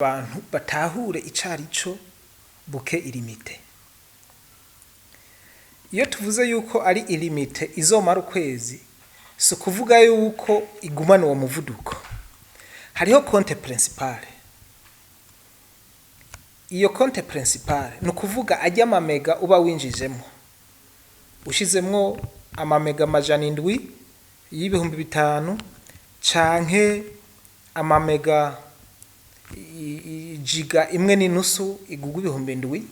abantu batahure icarico buke ilimite. Iyo tuvuze yuko ari ilimite izomara ukwezi, si ukuvuga yuko igumana uwo muvuduko. Hariho konte principale. Iyo konte principale ni ukuvuga ajya amamega uba winjijemwo. Ushizemwo amamega 700 y'ibihumbi 5 canke amamega giga imwe n'inusu igugwa ibihumbi 7.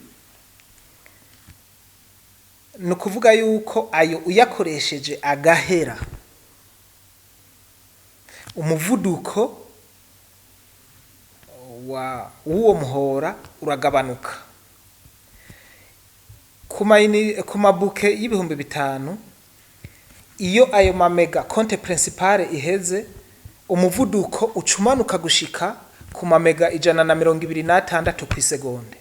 Ni ukuvuga yuko ayo uyakoresheje agahera, umuvuduko w'uwo muhora uragabanuka. Ku mabuke y'ibihumbi 5, iyo ayo mamega konte principale iheze, umuvuduko ucumanuka gushika ku mamega 126 kw'isegonde.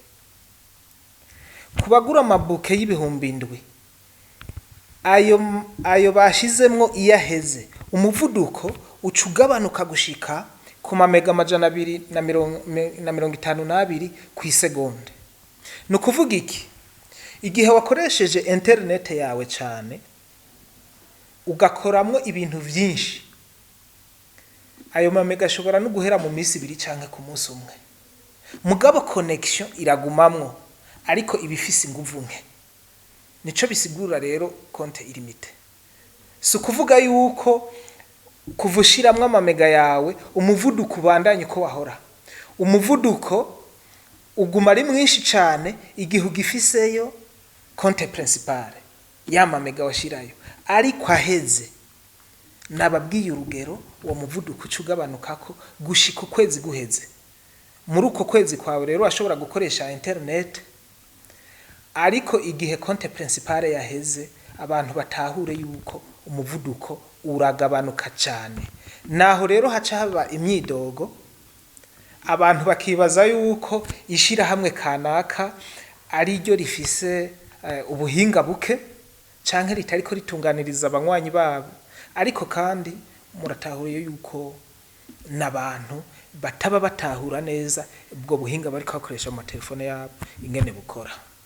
Kubagura amabuke y'ibihumbi 7, ayo bashizemwo iyaheze, umuvuduko ucugabanuka gushika ku mamega 252 kw'isegonde. Ni ukuvuga iki? Igihe wakoresheje internet yawe cyane ugakoramwo ibintu vyinshi, ayo mamega ashobora no guhera mu minsi 2 canke ku munsi umwe. Mugabo connection iragumamwo, ariko ibifise inguvu nke. Nico bisigura rero konte ilimite. Si ukuvuga yuko kuvushiramwo amamega yawe umuvuduko ubandanye uko wahora. Umuvuduko uguma ari mwinshi cyane igihe ugifiseyo konte principale ya mamega washirayo, ariko aheze nababwiye urugero uwo muvuduko ucugabanukako gushika ukwezi guheze. Muri uko kwezi kwawe rero ashobora gukoresha internet, ariko igihe konte principale yaheze abantu batahure yuko umuvuduko uragabanuka cyane. Naho rero haca haba imyidogo, abantu bakibaza yuko ishira hamwe kanaka ari ryo rifise ubuhinga buke canke ritariko ritunganiriza abanywanyi babo, ariko kandi muratahuriye yuko n'abantu bataba batahura neza ubwo buhinga bariko bakoresha mu telefone yabo ingene bukora.